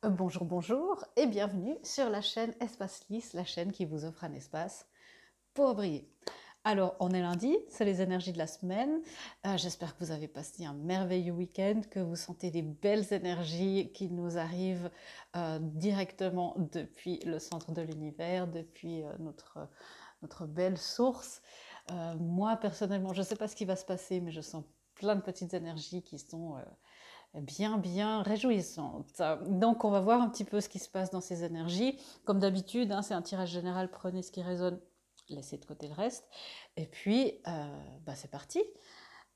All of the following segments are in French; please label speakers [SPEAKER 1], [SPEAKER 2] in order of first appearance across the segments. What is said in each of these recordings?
[SPEAKER 1] Bonjour, bonjour et bienvenue sur la chaîne Espace Lys, la chaîne qui vous offre un espace pour briller. Alors, on est lundi, c'est les énergies de la semaine. J'espère que vous avez passé un merveilleux week-end, que vous sentez des belles énergies qui nous arrivent directement depuis le centre de l'univers, depuis notre belle source. Moi, personnellement, je ne sais pas ce qui va se passer, mais je sens plein de petites énergies qui sont bien réjouissante. Donc, on va voir un petit peu ce qui se passe dans ces énergies. Comme d'habitude, hein, c'est un tirage général, prenez ce qui résonne, laissez de côté le reste. Et puis, c'est parti.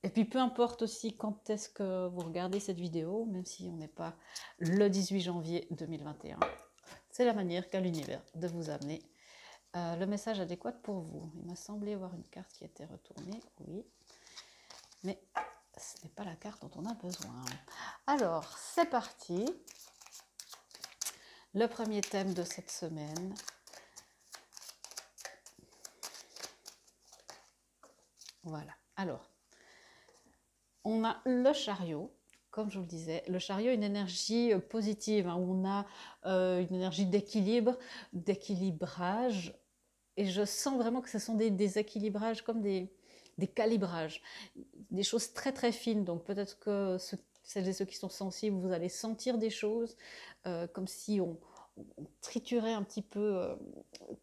[SPEAKER 1] Et puis, peu importe aussi quand est-ce que vous regardez cette vidéo, même si on n'est pas le 18 janvier 2021, c'est la manière qu'a l'univers de vous amener le message adéquat pour vous. Il m'a semblé voir une carte qui était retournée, oui, mais ce n'est pas la carte dont on a besoin. Alors, c'est parti. Le premier thème de cette semaine. Voilà. Alors, on a le chariot. Comme je vous le disais, le chariot est une énergie positive, hein, où on a une énergie d'équilibre, d'équilibrage. Et je sens vraiment que ce sont des déséquilibrages, comme des calibrages, des choses très très fines. Donc peut-être que celles et ceux qui sont sensibles, vous allez sentir des choses comme si on triturait un petit peu,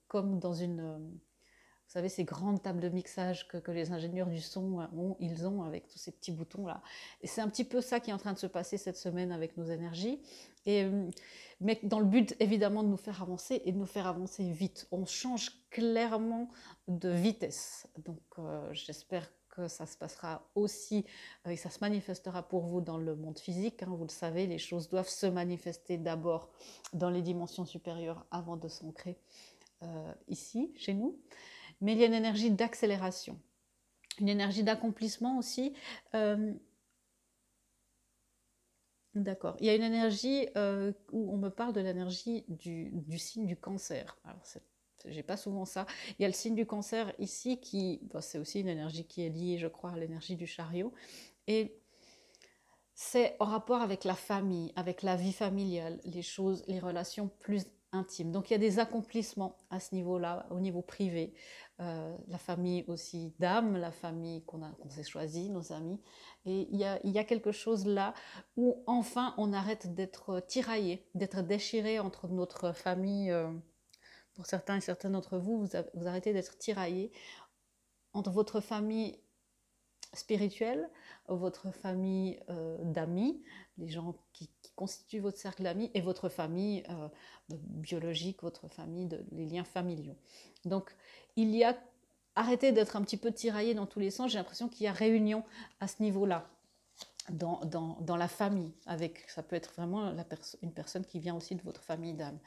[SPEAKER 1] comme dans vous savez, ces grandes tables de mixage que les ingénieurs du son ils ont avec tous ces petits boutons là. Et c'est un petit peu ça qui est en train de se passer cette semaine avec nos énergies. Et, mais dans le but évidemment de nous faire avancer et de nous faire avancer vite. On change clairement de vitesse. Donc j'espère que ça se passera aussi et ça se manifestera pour vous dans le monde physique. Hein. Vous le savez, les choses doivent se manifester d'abord dans les dimensions supérieures avant de s'ancrer ici, chez nous. Mais il y a une énergie d'accélération, une énergie d'accomplissement aussi. Euh, D'accord. Il y a une énergie où on me parle de l'énergie du signe du cancer. Alors, j'ai pas souvent ça. Il y a le signe du cancer ici qui, c'est aussi une énergie qui est liée, je crois, à l'énergie du chariot. Et c'est en rapport avec la famille, avec la vie familiale, les choses, les relations plus intimes. Donc il y a des accomplissements à ce niveau-là, au niveau privé. La famille aussi d'âme, la famille qu'on s'est choisie, nos amis. Et il y a quelque chose là où enfin on arrête d'être tiraillé, d'être déchiré entre notre famille. Pour certains et certaines d'entre vous, vous arrêtez d'être tiraillé entre votre famille spirituelle, votre famille d'amis, les gens qui constituent votre cercle d'amis, et votre famille biologique, votre famille, les liens familiaux. Donc, il y a arrêtez d'être un petit peu tiraillé dans tous les sens. J'ai l'impression qu'il y a réunion à ce niveau-là, dans la famille. Ça peut être vraiment une personne qui vient aussi de votre famille d'âme.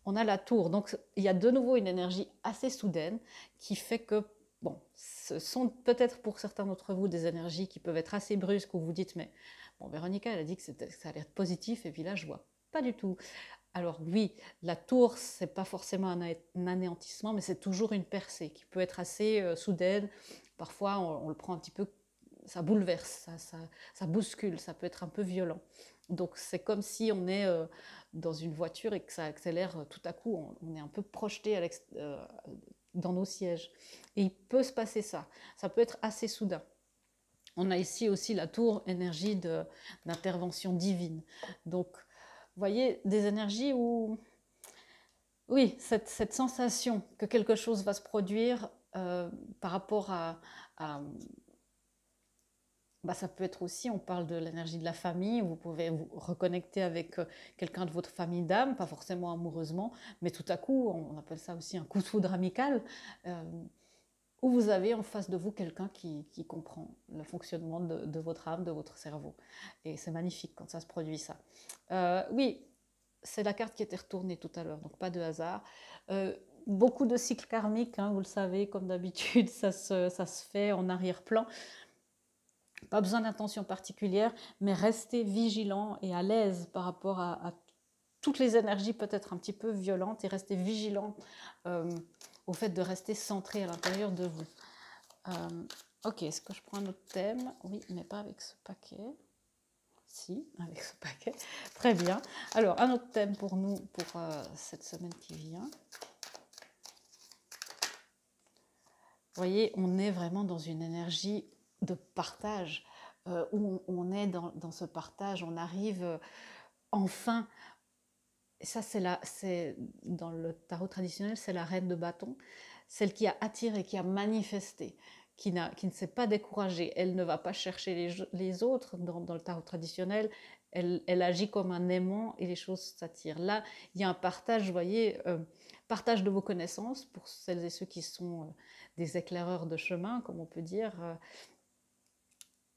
[SPEAKER 1] On a la tour, donc il y a de nouveau une énergie assez soudaine qui fait que, bon, ce sont peut-être pour certains d'entre vous des énergies qui peuvent être assez brusques où vous dites, mais bon, Véronica, elle a dit que ça allait être positif, et puis là, je vois pas du tout. Alors oui, la tour, c'est pas forcément un anéantissement, mais c'est toujours une percée qui peut être assez soudaine. Parfois, on le prend un petit peu, ça bouleverse, ça bouscule, ça peut être un peu violent. Donc c'est comme si on est dans une voiture et que ça accélère tout à coup, on est un peu projeté dans nos sièges. Et il peut se passer ça, ça peut être assez soudain. On a ici aussi la tour, énergie d'intervention divine. Donc, vous voyez, des énergies où, oui, cette sensation que quelque chose va se produire par rapport à ça peut être aussi, on parle de l'énergie de la famille, vous pouvez vous reconnecter avec quelqu'un de votre famille d'âme, pas forcément amoureusement, mais tout à coup, on appelle ça aussi un coup de foudre amical, euh, où vous avez en face de vous quelqu'un qui comprend le fonctionnement de votre âme, de votre cerveau. Et c'est magnifique quand ça se produit, ça. Oui, c'est la carte qui était retournée tout à l'heure, donc pas de hasard. Beaucoup de cycles karmiques, hein, vous le savez, comme d'habitude, ça se fait en arrière-plan. Pas besoin d'intention particulière, mais restez vigilant et à l'aise par rapport à toutes les énergies peut-être un petit peu violentes, et restez vigilant au fait de rester centré à l'intérieur de vous. Ok, est-ce que je prends un autre thème? Oui, mais pas avec ce paquet. Si, avec ce paquet. Très bien. Alors, un autre thème pour nous, pour cette semaine qui vient. Vous voyez, on est vraiment dans une énergie de partage, où on est dans ce partage, on arrive enfin, ça c'est dans le tarot traditionnel, c'est la reine de bâton, celle qui a attiré, qui a manifesté, qui ne s'est pas découragée. Elle ne va pas chercher les autres dans le tarot traditionnel, elle agit comme un aimant et les choses s'attirent. Là, il y a un partage, vous voyez, partage de vos connaissances pour celles et ceux qui sont des éclaireurs de chemin, comme on peut dire,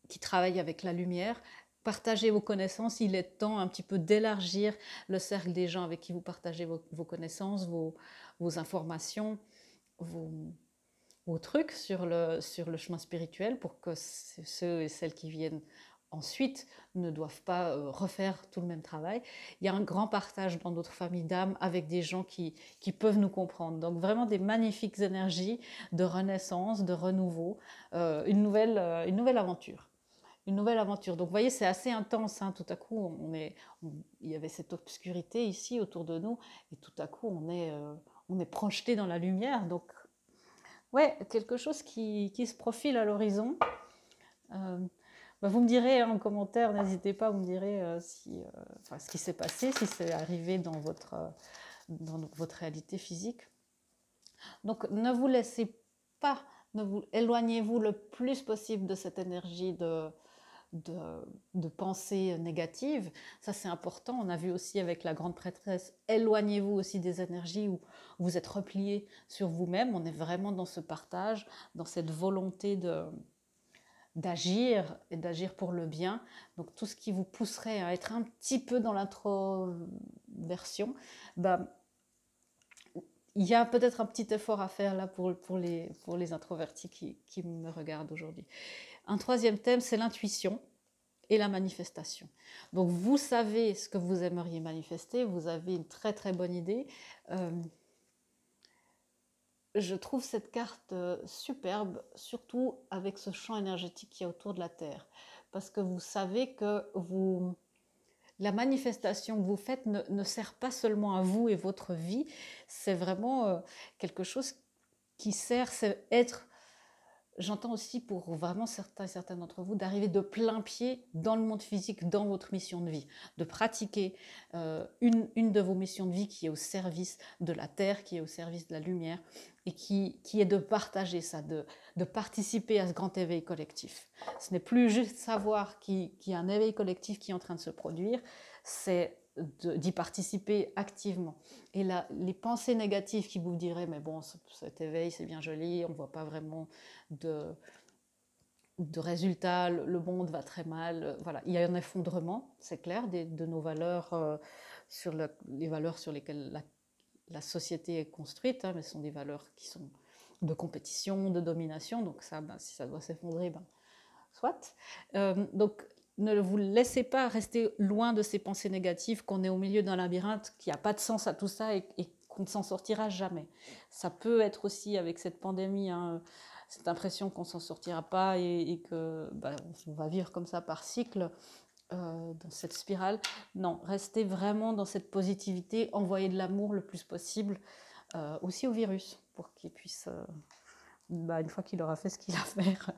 [SPEAKER 1] qui travaillent avec la lumière. Partagez vos connaissances, il est temps un petit peu d'élargir le cercle des gens avec qui vous partagez vos connaissances, vos informations, vos trucs sur le chemin spirituel pour que ceux et celles qui viennent ensuite ne doivent pas refaire tout le même travail. Il y a un grand partage dans notre famille d'âmes avec des gens qui peuvent nous comprendre. Donc vraiment des magnifiques énergies de renaissance, de renouveau, une nouvelle aventure. Une nouvelle aventure. Donc vous voyez, c'est assez intense. Hein. Tout à coup, il y avait cette obscurité ici autour de nous, et tout à coup, on est projeté dans la lumière. Donc, ouais, quelque chose qui se profile à l'horizon. Vous me direz en commentaire, n'hésitez pas, vous me direz ce qui s'est passé, si c'est arrivé dans votre réalité physique. Donc, ne vous laissez pas, éloignez-vous le plus possible de cette énergie de pensée négative. Ça, c'est important. On a vu aussi avec la grande prêtresse, éloignez-vous aussi des énergies où vous êtes replié sur vous-même. On est vraiment dans ce partage, dans cette volonté d'agir et d'agir pour le bien. Donc tout ce qui vous pousserait à être un petit peu dans l'introversion, il y a peut-être un petit effort à faire là pour les introvertis qui me regardent aujourd'hui. Un troisième thème, c'est l'intuition et la manifestation. Donc vous savez ce que vous aimeriez manifester, vous avez une très très bonne idée. Je trouve cette carte superbe, surtout avec ce champ énergétique qui est autour de la Terre, parce que vous savez que la manifestation que vous faites ne sert pas seulement à vous et votre vie, c'est vraiment quelque chose qui sert, c'est être... J'entends aussi pour vraiment certains et certaines d'entre vous d'arriver de plein pied dans le monde physique, dans votre mission de vie, de pratiquer une de vos missions de vie qui est au service de la Terre, qui est au service de la lumière et qui est de partager ça, de participer à ce grand éveil collectif. Ce n'est plus juste savoir qu'il y a un éveil collectif qui est en train de se produire, c'est d'y participer activement. Et là, les pensées négatives qui vous diraient mais bon, cet éveil c'est bien joli, on ne voit pas vraiment de résultats, le monde va très mal, voilà, il y a un effondrement, c'est clair, de nos valeurs, les valeurs sur lesquelles la société est construite, hein, mais ce sont des valeurs qui sont de compétition, de domination, donc ça, si ça doit s'effondrer, soit. Donc ne vous laissez pas rester loin de ces pensées négatives, qu'on est au milieu d'un labyrinthe, qu'il n'y a pas de sens à tout ça et qu'on ne s'en sortira jamais. Ça peut être aussi avec cette pandémie, hein, cette impression qu'on ne s'en sortira pas et que on va vivre comme ça par cycle, dans cette spirale. Non, restez vraiment dans cette positivité, envoyez de l'amour le plus possible, aussi au virus, pour qu'il puisse, une fois qu'il aura fait ce qu'il a à faire,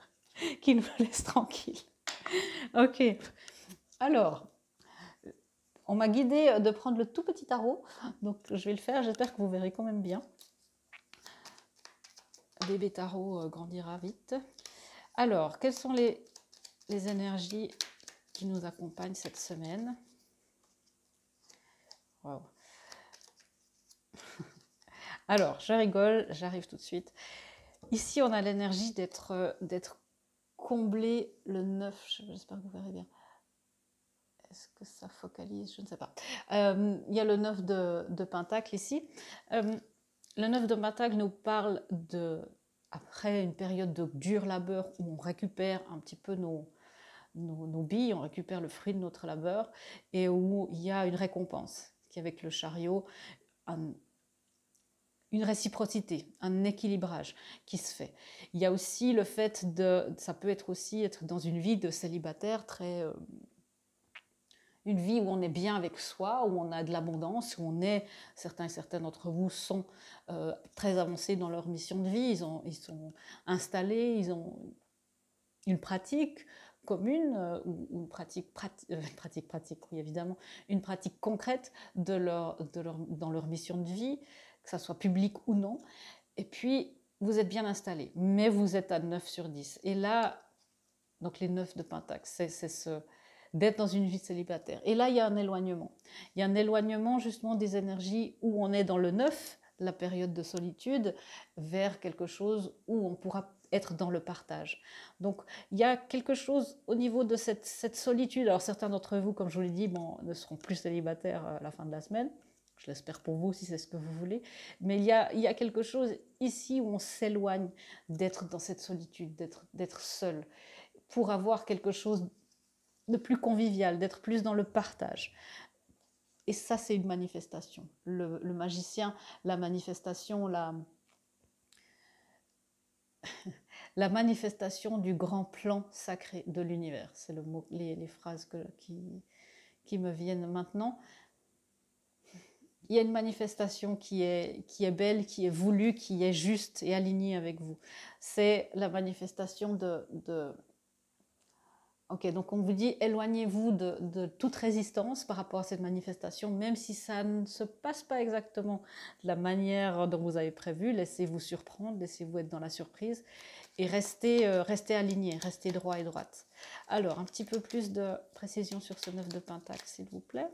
[SPEAKER 1] qu'il nous laisse tranquille. Ok, alors, on m'a guidé de prendre le tout petit tarot, donc je vais le faire, j'espère que vous verrez quand même bien. Bébé tarot grandira vite. Alors, quelles sont les énergies qui nous accompagnent cette semaine? Wow. Alors, je rigole, j'arrive tout de suite. Ici, on a l'énergie d'être comblé le 9, j'espère que vous verrez bien. Est-ce que ça focalise? Je ne sais pas. Il y a le 9 de Pentacle ici. Le 9 de Pentacle nous parle après une période de dur labeur où on récupère un petit peu nos billes, on récupère le fruit de notre labeur et où il y a une récompense, qui avec le chariot, une réciprocité, un équilibrage qui se fait. Il y a aussi le fait ça peut être aussi être dans une vie de célibataire très une vie où on est bien avec soi, où on a de l'abondance, où on est, certains et certaines d'entre vous sont très avancés dans leur mission de vie, ils sont installés, ils ont une pratique commune, ou une pratique, oui évidemment, une pratique concrète dans leur mission de vie, que ça soit public ou non, et puis vous êtes bien installé, mais vous êtes à 9 sur 10. Et là, donc les 9 de Pentacle, c'est d'être dans une vie de célibataire. Et là, il y a un éloignement. Il y a un éloignement justement des énergies où on est dans le 9, la période de solitude, vers quelque chose où on pourra être dans le partage. Donc, il y a quelque chose au niveau de cette solitude. Alors, certains d'entre vous, comme je vous l'ai dit, bon, ne seront plus célibataires à la fin de la semaine. Je l'espère pour vous, si c'est ce que vous voulez. Mais il y a quelque chose ici où on s'éloigne d'être dans cette solitude, d'être seul, pour avoir quelque chose de plus convivial, d'être plus dans le partage. Et ça, c'est une manifestation. Le magicien, la manifestation, la manifestation du grand plan sacré de l'univers. C'est le mot, les phrases qui me viennent maintenant. Il y a une manifestation qui est belle, qui est voulue, qui est juste et alignée avec vous. C'est la manifestation de Ok, donc on vous dit éloignez-vous de toute résistance par rapport à cette manifestation, même si ça ne se passe pas exactement de la manière dont vous avez prévu. Laissez-vous surprendre, laissez-vous être dans la surprise et restez aligné, restez droit et droite. Alors, un petit peu plus de précision sur ce 9 de Pentacle, s'il vous plaît.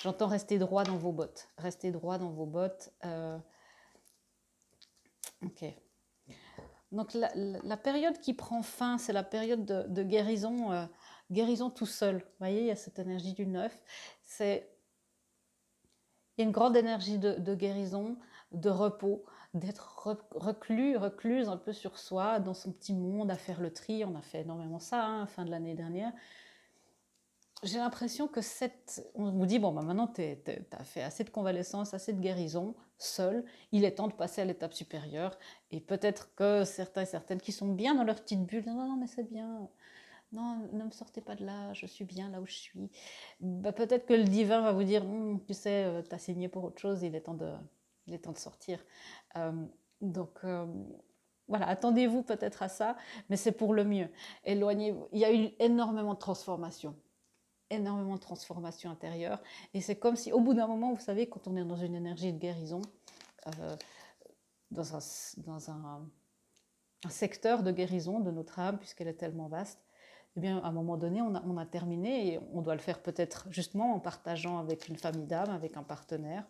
[SPEAKER 1] J'entends rester droit dans vos bottes. Restez droit dans vos bottes. Ok. Donc la période qui prend fin, c'est la période de guérison, guérison tout seul. Vous voyez, il y a cette énergie du 9. Il y a une grande énergie de guérison, de repos, d'être recluse un peu sur soi, dans son petit monde, à faire le tri. On a fait énormément ça, hein, fin de l'année dernière. J'ai l'impression que on vous dit, bon, bah maintenant, tu as fait assez de convalescence, assez de guérison, seul. Il est temps de passer à l'étape supérieure. Et peut-être que certains et certaines qui sont bien dans leur petite bulle, non, non, mais c'est bien. Non, ne me sortez pas de là, je suis bien là où je suis. Bah, peut-être que le divin va vous dire, tu sais, tu as signé pour autre chose, il est temps de sortir. Donc, voilà, attendez-vous peut-être à ça, mais c'est pour le mieux. Éloignez-vous. Il y a eu énormément de transformations intérieure. Et c'est comme si, au bout d'un moment, vous savez, quand on est dans une énergie de guérison, dans un secteur de guérison de notre âme, puisqu'elle est tellement vaste, eh bien, à un moment donné, on a terminé et on doit le faire peut-être justement en partageant avec une famille d'âme, avec un partenaire.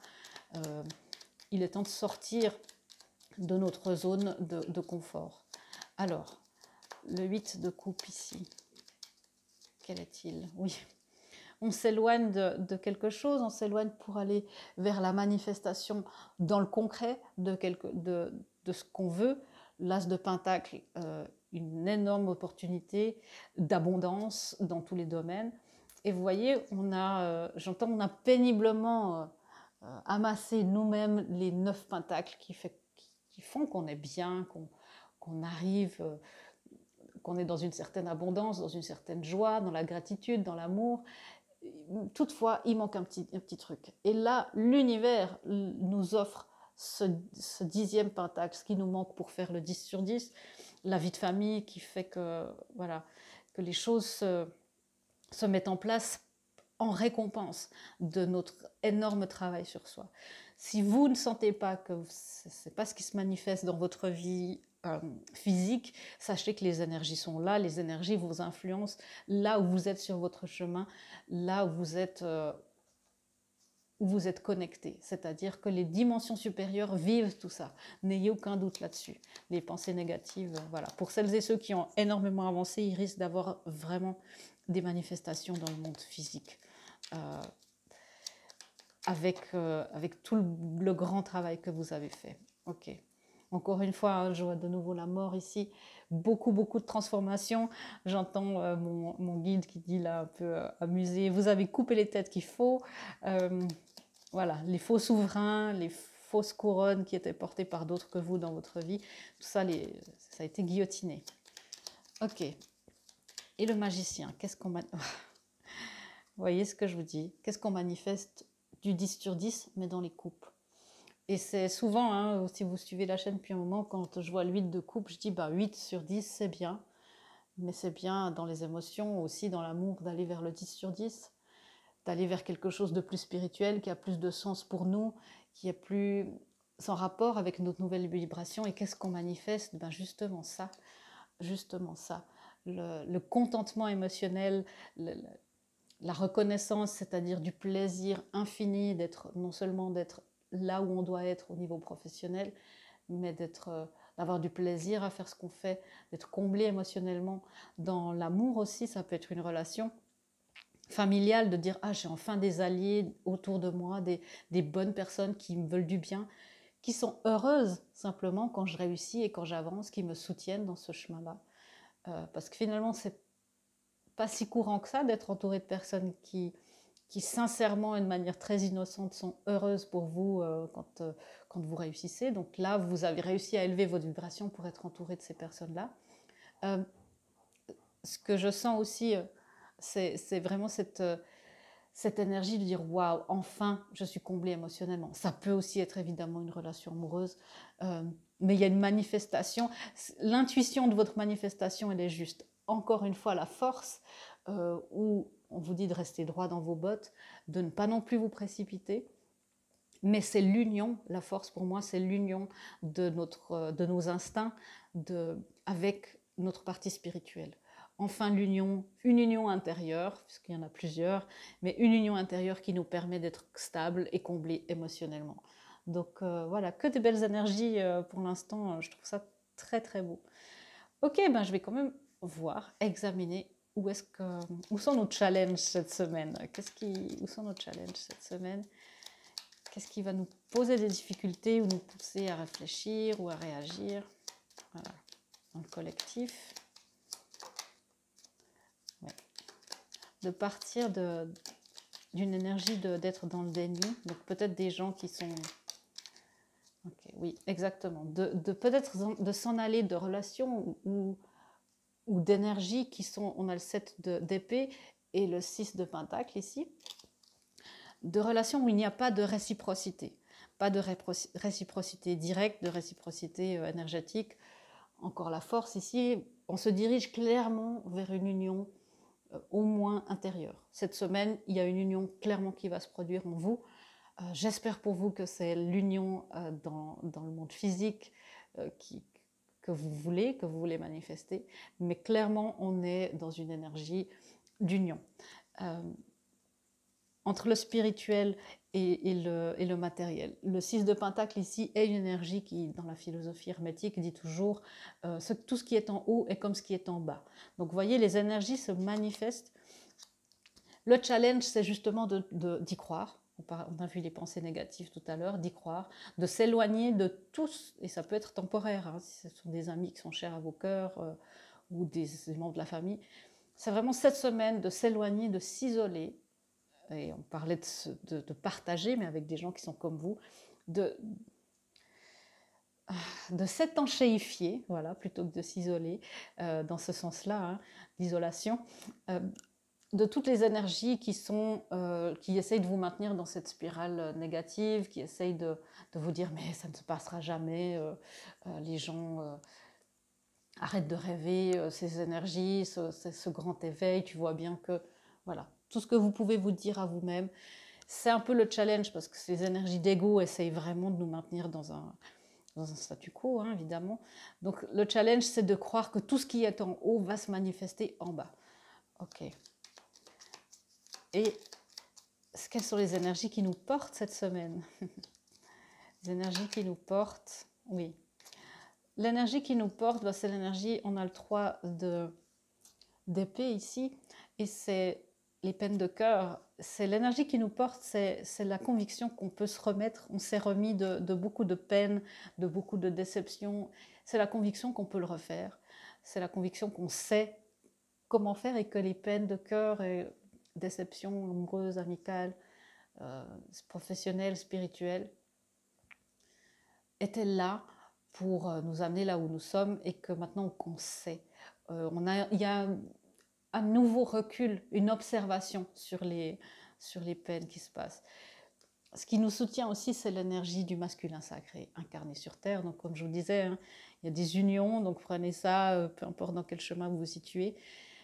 [SPEAKER 1] Il est temps de sortir de notre zone de confort. Alors, le 8 de coupe ici, quel est-il? Oui. On s'éloigne de quelque chose, on s'éloigne pour aller vers la manifestation dans le concret de ce qu'on veut. L'As de Pentacle, une énorme opportunité d'abondance dans tous les domaines. Et vous voyez, on a péniblement amassé nous-mêmes les 9 pentacles qui font qu'on est bien, qu'on arrive, qu'on est dans une certaine abondance, dans une certaine joie, dans la gratitude, dans l'amour. Toutefois, il manque un petit truc. Et là, l'univers nous offre ce 10e pentacle, ce qui nous manque pour faire le 10 sur 10, la vie de famille qui fait que, voilà, que les choses se mettent en place en récompense de notre énorme travail sur soi. Si vous ne sentez pas que ce n'est pas ce qui se manifeste dans votre vie physique, sachez que les énergies sont là, les énergies vous influencent là où vous êtes sur votre chemin, là où vous êtes connecté. C'est-à-dire que les dimensions supérieures vivent tout ça. N'ayez aucun doute là-dessus. Les pensées négatives, voilà. Pour celles et ceux qui ont énormément avancé, ils risquent d'avoir vraiment des manifestations dans le monde physique. Avec tout le grand travail que vous avez fait. Ok. Encore une fois, je vois de nouveau la mort ici. Beaucoup de transformations. J'entends mon guide qui dit là un peu amusé. Vous avez coupé les têtes qu'il faut. Voilà, les faux souverains, les fausses couronnes qui étaient portées par d'autres que vous dans votre vie. Tout ça, ça a été guillotiné. Ok. Et le magicien, qu'est-ce qu'on... Vous voyez ce que je vous dis? Qu'est-ce qu'on manifeste du 10 sur 10, mais dans les couples? Et c'est souvent, hein, si vous suivez la chaîne depuis un moment, quand je vois le 8 de couple, je dis 8 sur 10, c'est bien. Mais c'est bien dans les émotions, aussi dans l'amour, d'aller vers le 10 sur 10, d'aller vers quelque chose de plus spirituel, qui a plus de sens pour nous, qui est plus en rapport avec notre nouvelle vibration. Et qu'est-ce qu'on manifeste? Justement ça, le contentement émotionnel, la reconnaissance, c'est-à-dire du plaisir infini d'être, non seulement d'être là où on doit être au niveau professionnel, mais d'avoir du plaisir à faire ce qu'on fait, d'être comblé émotionnellement. Dans l'amour aussi, ça peut être une relation familiale, de dire j'ai enfin des alliés autour de moi, des bonnes personnes qui me veulent du bien, qui sont heureuses simplement quand je réussis et quand j'avance, qui me soutiennent dans ce chemin-là. Parce que finalement, c'est pas si courant que ça d'être entouré de personnes qui sincèrement et de manière très innocente sont heureuses pour vous quand vous réussissez. Donc là, vous avez réussi à élever votre vibration pour être entouré de ces personnes-là. Ce que je sens aussi, c'est vraiment cette énergie de dire waouh, enfin je suis comblée émotionnellement. Ça peut aussi être évidemment une relation amoureuse, mais il y a une manifestation. L'intuition de votre manifestation, elle est juste. Encore une fois, la force, où on vous dit de rester droit dans vos bottes, de ne pas non plus vous précipiter. Mais c'est l'union, la force pour moi, c'est l'union de nos instincts avec notre partie spirituelle. Enfin, une union intérieure, puisqu'il y en a plusieurs, mais une union intérieure qui nous permet d'être stable et comblé émotionnellement. Donc voilà, que de belles énergies pour l'instant, je trouve ça très très beau. Ok, je vais quand même voir, examiner où sont nos challenges cette semaine. Où sont nos challenges cette semaine? Qu'est-ce qui va nous poser des difficultés ou nous pousser à réfléchir ou à réagir? Voilà, dans le collectif. Ouais. De partir d'une énergie d'être dans le déni. Donc peut-être des gens qui sont... Okay, oui, exactement. Peut-être de s'en aller de relations ou d'énergie qui sont... On a le 7 d'épée et le 6 de pentacle ici. De relations où il n'y a pas de réciprocité. Pas de réciprocité directe, de réciprocité énergétique. Encore la force ici, on se dirige clairement vers une union au moins intérieure. Cette semaine, il y a une union clairement qui va se produire en vous. J'espère pour vous que c'est l'union dans le monde physique que vous voulez manifester. Mais clairement, on est dans une énergie d'union. Entre le spirituel et le matériel. Le 6 de pentacle ici est une énergie qui, dans la philosophie hermétique, dit toujours tout ce qui est en haut est comme ce qui est en bas. Donc vous voyez, les énergies se manifestent. Le challenge, c'est justement d'y croire. On a vu les pensées négatives tout à l'heure, d'y croire, de s'éloigner de tous, et ça peut être temporaire, hein, si ce sont des amis qui sont chers à vos cœurs ou des membres de la famille. C'est vraiment cette semaine de s'éloigner, de s'isoler. Et on parlait de partager, mais avec des gens qui sont comme vous, de s'étanchéifier, voilà, plutôt que de s'isoler, dans ce sens-là, hein, d'isolation, de toutes les énergies qui essayent de vous maintenir dans cette spirale négative, qui essayent de vous dire mais ça ne se passera jamais, les gens arrêtent de rêver, ces énergies, ce grand éveil, tu vois bien que, voilà, tout ce que vous pouvez vous dire à vous-même. C'est un peu le challenge parce que ces énergies d'ego essayent vraiment de nous maintenir dans un statu quo, hein, évidemment. Donc le challenge, c'est de croire que tout ce qui est en haut va se manifester en bas. Ok. Et quelles sont les énergies qui nous portent cette semaine? Les énergies qui nous portent, oui. L'énergie qui nous porte, c'est l'énergie, on a le 3 d'épée ici, et c'est les peines de cœur. C'est l'énergie qui nous porte, c'est la conviction qu'on peut se remettre. On s'est remis de beaucoup de peines, de beaucoup de déceptions. C'est la conviction qu'on peut le refaire. C'est la conviction qu'on sait comment faire et que les peines de cœur et déceptions amoureuses, amicales, professionnelles, spirituelles étaient là pour nous amener là où nous sommes et que maintenant qu'on sait. Il y a un nouveau recul, une observation sur les peines qui se passent. Ce qui nous soutient aussi, c'est l'énergie du masculin sacré incarné sur Terre. Donc, comme je vous disais, hein, il y a des unions, donc prenez ça, peu importe dans quel chemin vous vous situez.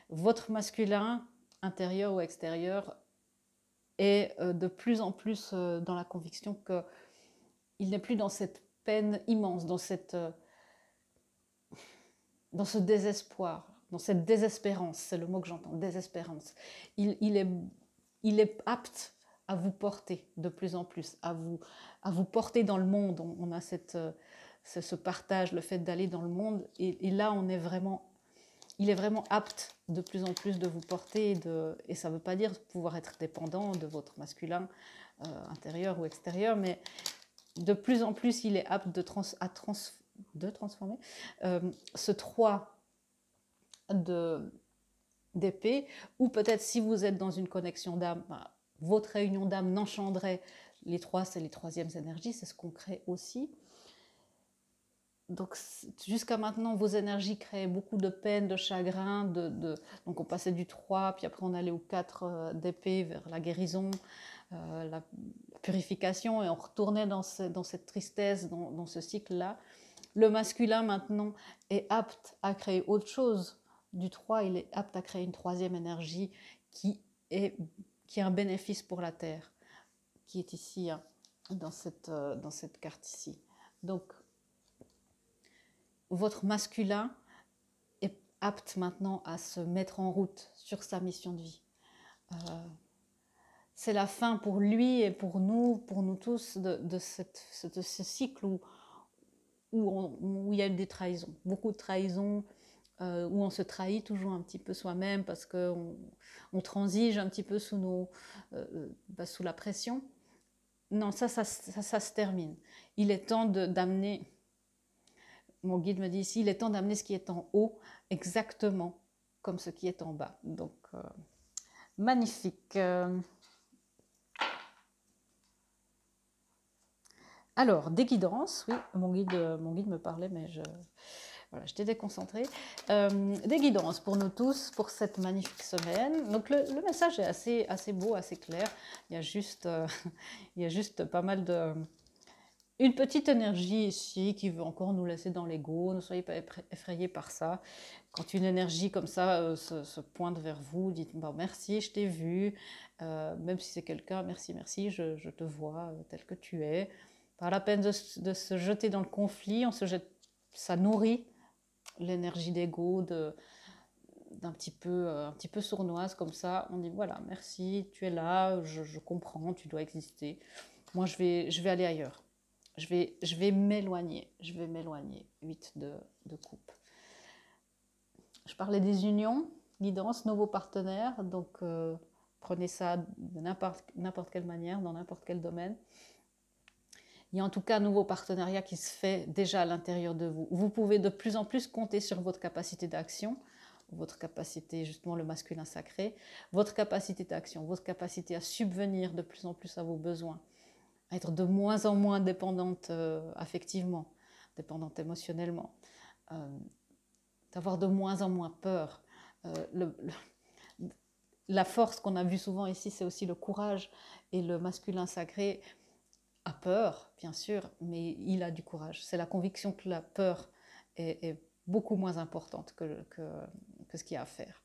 [SPEAKER 1] Votre masculin, intérieur ou extérieur, est de plus en plus dans la conviction qu'il n'est plus dans cette peine immense, dans ce désespoir, dans cette désespérance, c'est le mot que j'entends, désespérance. Il est apte à vous porter de plus en plus, à vous porter dans le monde. On a ce partage, le fait d'aller dans le monde, et là il est vraiment apte de plus en plus de vous porter, et ça ne veut pas dire pouvoir être dépendant de votre masculin intérieur ou extérieur, mais de plus en plus il est apte de transformer ce 3 d'épée, ou peut-être si vous êtes dans une connexion d'âme, votre réunion d'âme n'enchandrait les 3, c'est les 3e énergies, c'est ce qu'on crée aussi. Donc jusqu'à maintenant, vos énergies créaient beaucoup de peine, de chagrin, donc on passait du 3, puis après on allait au 4 d'épée vers la guérison, la purification, et on retournait dans cette tristesse, dans ce cycle-là. Le masculin maintenant est apte à créer autre chose. Du 3, il est apte à créer une 3e énergie qui est un bénéfice pour la Terre, qui est ici, hein, dans cette carte ici. Donc, votre masculin est apte maintenant à se mettre en route sur sa mission de vie. C'est la fin pour lui et pour nous tous, de ce cycle où il y a des trahisons, beaucoup de trahisons, où on se trahit toujours un petit peu soi-même parce qu'on transige un petit peu sous la pression. Non, ça se termine. Il est temps d'amener, mon guide me dit ici, il est temps d'amener ce qui est en haut exactement comme ce qui est en bas. Donc, magnifique. Alors, des guidances, oui, mon guide me parlait, mais j'étais déconcentrée. Des guidances pour nous tous, pour cette magnifique semaine. Donc, le message est assez beau, assez clair. Il y a juste pas mal une petite énergie ici qui veut encore nous laisser dans l'ego. Ne soyez pas effrayés par ça. Quand une énergie comme ça se pointe vers vous, dites merci, je t'ai vu. Même si c'est quelqu'un, merci, je te vois tel que tu es. Pas la peine de se jeter dans le conflit, ça nourrit l'énergie d'ego, un petit peu sournoise comme ça. On dit voilà, merci, tu es là, je comprends, tu dois exister. Moi, je vais aller ailleurs. Je vais m'éloigner. 8 de coupe. Je parlais des unions, guidance, nouveaux partenaires. Donc, prenez ça de n'importe quelle manière, dans n'importe quel domaine. Il y a en tout cas un nouveau partenariat qui se fait déjà à l'intérieur de vous. Vous pouvez de plus en plus compter sur votre capacité d'action, votre capacité, justement le masculin sacré, votre capacité d'action, votre capacité à subvenir de plus en plus à vos besoins, à être de moins en moins dépendante affectivement, dépendante émotionnellement, d'avoir de moins en moins peur. La force qu'on a vue souvent ici, c'est aussi le courage, et le masculin sacré a peur, bien sûr, mais il a du courage. C'est la conviction que la peur est beaucoup moins importante que ce qu'il y a à faire.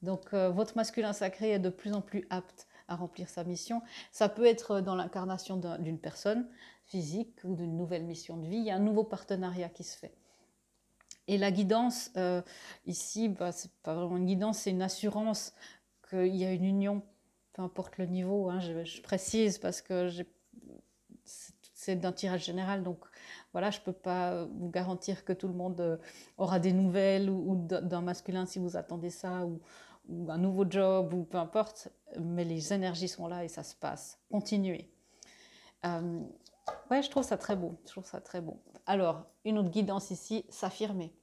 [SPEAKER 1] Donc, votre masculin sacré est de plus en plus apte à remplir sa mission. Ça peut être dans l'incarnation d'une personne physique ou d'une nouvelle mission de vie. Il y a un nouveau partenariat qui se fait. Et la guidance, ici, c'est pas vraiment une guidance, c'est une assurance qu'il y a une union, peu importe le niveau. Hein, je précise parce que c'est d'un tirage général, donc voilà, je ne peux pas vous garantir que tout le monde aura des nouvelles ou d'un masculin si vous attendez ça, ou un nouveau job, ou peu importe, mais les énergies sont là et ça se passe. Continuez. Ouais, je trouve ça très beau. Alors, une autre guidance ici, s'affirmer.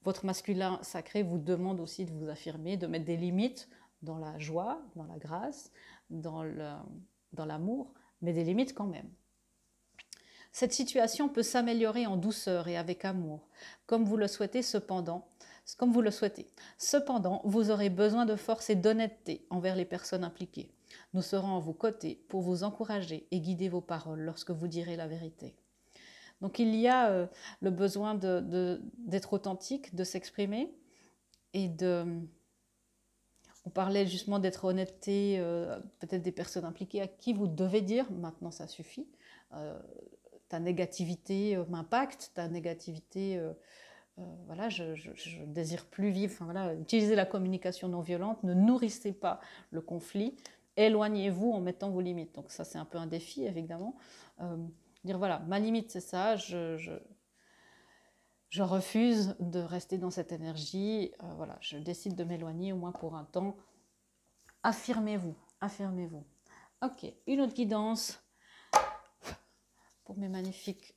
[SPEAKER 1] Votre masculin sacré vous demande aussi de vous affirmer, de mettre des limites dans la joie, dans la grâce, dans l'amour, mais des limites quand même. Cette situation peut s'améliorer en douceur et avec amour, comme vous le souhaitez cependant. comme vous le souhaitez. Cependant, vous aurez besoin de force et d'honnêteté envers les personnes impliquées. Nous serons à vos côtés pour vous encourager et guider vos paroles lorsque vous direz la vérité. Donc il y a le besoin d'être authentique, de s'exprimer et de... On parlait justement d'être honnêteté, peut-être des personnes impliquées à qui vous devez dire, maintenant ça suffit, ta négativité m'impacte, ta négativité, voilà, je désire plus vivre, enfin, voilà, utilisez la communication non violente, ne nourrissez pas le conflit, éloignez-vous en mettant vos limites. Donc ça c'est un peu un défi évidemment. Dire voilà, ma limite c'est ça, je refuse de rester dans cette énergie, voilà, je décide de m'éloigner au moins pour un temps. Affirmez-vous, affirmez-vous. Ok, une autre guidance pour mes magnifiques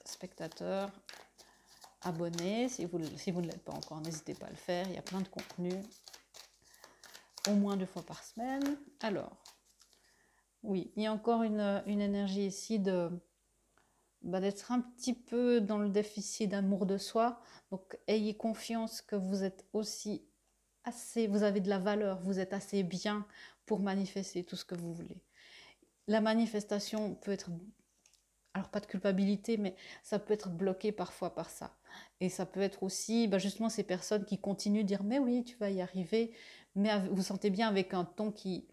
[SPEAKER 1] spectateurs, abonnés. Si vous ne l'êtes pas encore, n'hésitez pas à le faire, il y a plein de contenu, au moins 2 fois par semaine. Alors, oui, il y a encore une énergie ici d'être un petit peu dans le déficit d'amour de soi. Donc, ayez confiance que vous êtes aussi assez, vous avez de la valeur, vous êtes assez bien pour manifester tout ce que vous voulez. La manifestation peut être, alors pas de culpabilité, mais ça peut être bloqué parfois par ça. Et ça peut être aussi justement ces personnes qui continuent de dire mais oui, tu vas y arriver, mais vous sentez bien avec un ton qui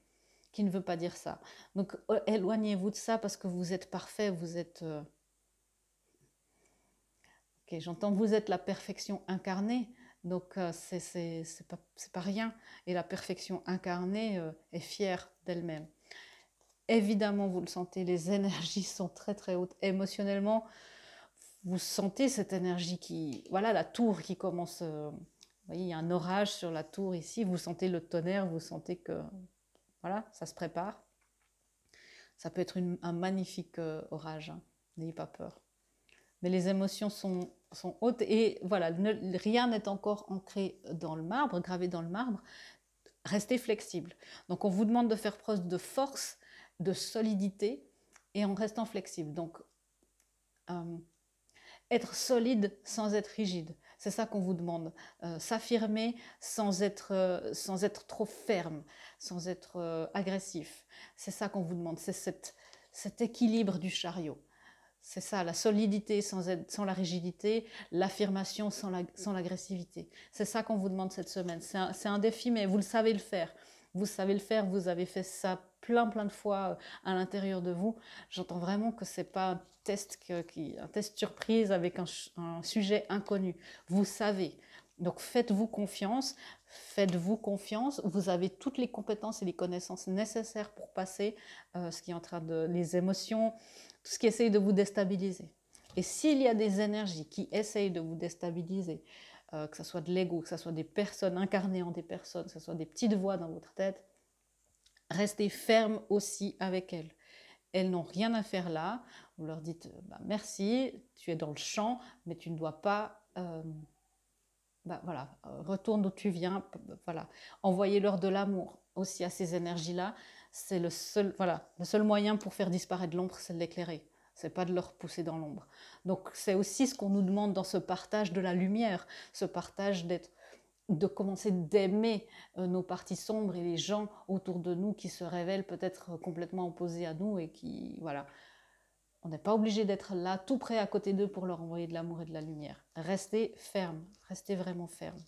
[SPEAKER 1] ne veut pas dire ça. Donc éloignez-vous de ça parce que vous êtes parfait, vous êtes... Ok, j'entends que vous êtes la perfection incarnée, donc c'est pas rien. Et la perfection incarnée est fière d'elle-même. Évidemment, vous le sentez, les énergies sont très très hautes. Émotionnellement, vous sentez cette énergie qui... Voilà, la tour qui commence... vous voyez, il y a un orage sur la tour ici, vous sentez le tonnerre, vous sentez que... Voilà, ça se prépare. Ça peut être un magnifique orage, hein. N'ayez pas peur. Mais les émotions sont hautes et voilà, rien n'est encore ancré dans le marbre, gravé dans le marbre. Restez flexible. Donc on vous demande de faire preuve de force, de solidité et en restant flexible. Donc être solide sans être rigide, c'est ça qu'on vous demande. S'affirmer sans être trop ferme, sans être agressif. C'est ça qu'on vous demande, c'est cet équilibre du chariot. C'est ça, la solidité sans la rigidité, l'affirmation sans l'agressivité. C'est ça qu'on vous demande cette semaine. C'est un défi, mais vous le savez le faire. Vous savez le faire, vous avez fait ça plein de fois à l'intérieur de vous. J'entends vraiment que ce n'est pas un test, un test surprise avec un sujet inconnu. Vous savez. Donc faites-vous confiance, vous avez toutes les compétences et les connaissances nécessaires pour passer ce qui est en train de... les émotions, tout ce qui essaye de vous déstabiliser. Et s'il y a des énergies qui essayent de vous déstabiliser, que ce soit de l'ego, que ce soit des personnes incarnées en des personnes, que ce soit des petites voix dans votre tête, restez ferme aussi avec elles. Elles n'ont rien à faire là. Vous leur dites merci, tu es dans le champ, mais tu ne dois pas... voilà, retourne d'où tu viens, voilà. Envoyez-leur de l'amour aussi à ces énergies-là. C'est le seul moyen pour faire disparaître l'ombre, c'est de l'éclairer. C'est pas de leur pousser dans l'ombre. Donc c'est aussi ce qu'on nous demande dans ce partage de la lumière, ce partage de commencer d'aimer nos parties sombres et les gens autour de nous qui se révèlent peut-être complètement opposés à nous et qui, voilà. On n'est pas obligé d'être là, tout près à côté d'eux pour leur envoyer de l'amour et de la lumière. Restez ferme, restez vraiment ferme.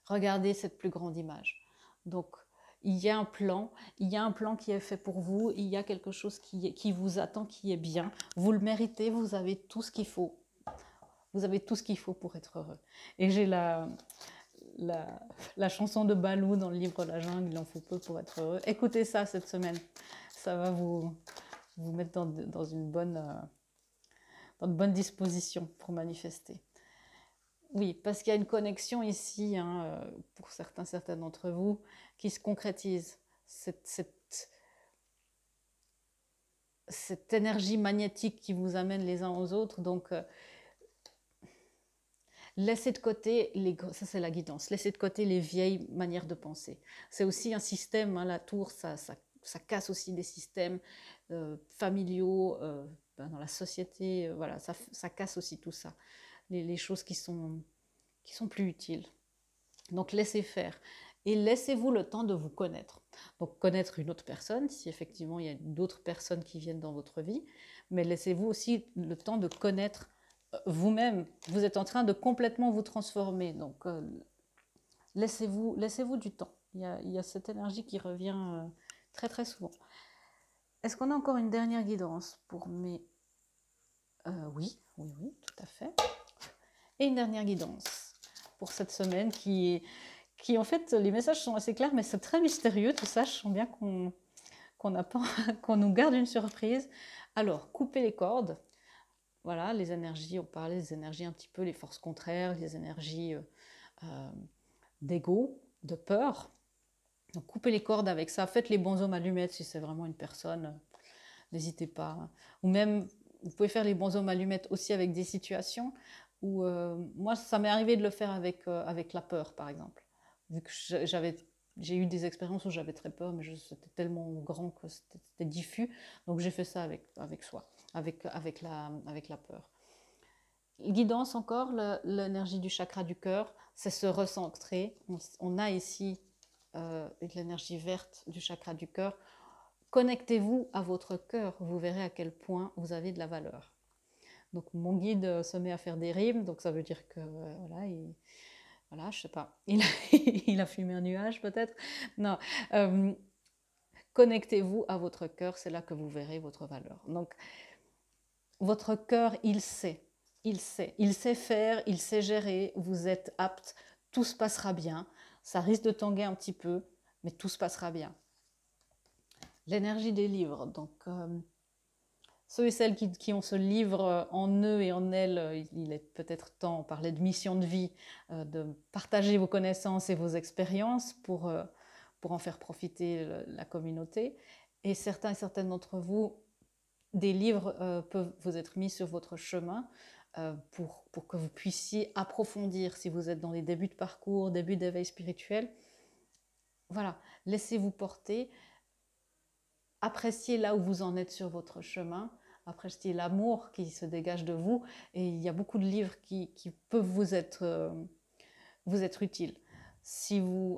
[SPEAKER 1] Regardez cette plus grande image. Donc, il y a un plan qui est fait pour vous, il y a quelque chose qui vous attend, qui est bien. Vous le méritez, vous avez tout ce qu'il faut. Vous avez tout ce qu'il faut pour être heureux. Et j'ai la chanson de Balou dans le livre La Jungle, il en faut peu pour être heureux. Écoutez ça cette semaine, ça va vous mettre dans une bonne disposition pour manifester. Oui, parce qu'il y a une connexion ici, hein, pour certains d'entre vous, qui se concrétise. Cette énergie magnétique qui vous amène les uns aux autres. Donc, laissez de côté, ça c'est la guidance, laissez de côté les vieilles manières de penser. C'est aussi un système, hein, la tour, ça casse aussi des systèmes familiaux dans la société, voilà, ça casse aussi tout ça. Les choses qui sont qui sont plus utiles. Donc laissez faire et laissez-vous le temps de vous connaître. Donc connaître une autre personne, si effectivement il y a d'autres personnes qui viennent dans votre vie, mais laissez-vous aussi le temps de connaître vous-même. Vous êtes en train de complètement vous transformer, donc laissez-vous du temps. Il y a cette énergie qui revient très très souvent. Est-ce qu'on a encore une dernière guidance pour mes... oui, tout à fait. Et une dernière guidance pour cette semaine qui en fait, les messages sont assez clairs, mais c'est très mystérieux tout ça. Je sens bien qu'on nous garde une surprise. Alors, coupez les cordes. Voilà, les énergies, on parlait des énergies un petit peu, les forces contraires, les énergies d'ego, de peur. Donc, coupez les cordes avec ça. Faites les bonshommes allumettes si c'est vraiment une personne. N'hésitez pas. Ou même, vous pouvez faire les bonshommes allumettes aussi avec des situations où, moi, ça m'est arrivé de le faire avec la peur, par exemple. Vu que j'ai eu des expériences où j'avais très peur, mais c'était tellement grand que c'était diffus. Donc, j'ai fait ça avec soi, avec la peur. Guidance encore, l'énergie du chakra du cœur, c'est se recentrer. On a ici l'énergie verte du chakra du cœur. Connectez-vous à votre cœur, vous verrez à quel point vous avez de la valeur. Donc mon guide se met à faire des rimes, donc ça veut dire que voilà, je sais pas, il a fumé un nuage peut-être. Non, connectez-vous à votre cœur, c'est là que vous verrez votre valeur. Donc votre cœur, il sait faire, il sait gérer, vous êtes apte, tout se passera bien. Ça risque de tanguer un petit peu, mais tout se passera bien. L'énergie des livres, donc ceux et celles qui ont ce livre en eux et en elles, il est peut-être temps, on parlait de mission de vie, de partager vos connaissances et vos expériences pour en faire profiter la communauté. Et certains et certaines d'entre vous, des livres peuvent vous être mis sur votre chemin pour que vous puissiez approfondir si vous êtes dans les débuts de parcours, débuts d'éveil spirituel. Voilà, laissez-vous porter. Appréciez là où vous en êtes sur votre chemin, appréciez l'amour qui se dégage de vous, et il y a beaucoup de livres qui peuvent vous être utiles.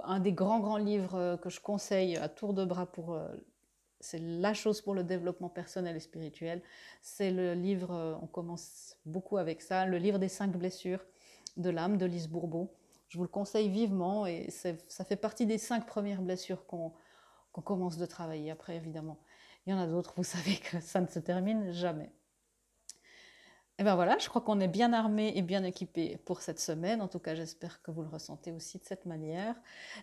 [SPEAKER 1] Un des grands livres que je conseille à tour de bras c'est la chose pour le développement personnel et spirituel, c'est le livre, on commence beaucoup avec ça, le livre des 5 blessures de l'âme de Lise Bourbeau. Je vous le conseille vivement et ça fait partie des 5 premières blessures qu'on commence de travailler. Après, évidemment, il y en a d'autres, vous savez que ça ne se termine jamais. Et bien voilà, je crois qu'on est bien armé et bien équipé pour cette semaine. En tout cas, j'espère que vous le ressentez aussi de cette manière.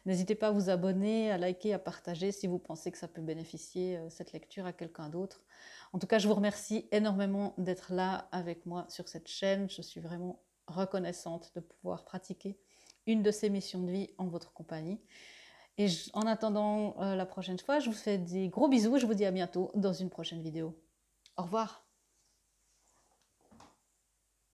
[SPEAKER 1] N'hésitez pas à vous abonner, à liker, à partager si vous pensez que ça peut bénéficier cette lecture à quelqu'un d'autre. En tout cas, je vous remercie énormément d'être là avec moi sur cette chaîne. Je suis vraiment reconnaissante de pouvoir pratiquer une de ces missions de vie en votre compagnie. Et en attendant la prochaine fois, je vous fais des gros bisous et je vous dis à bientôt dans une prochaine vidéo. Au revoir.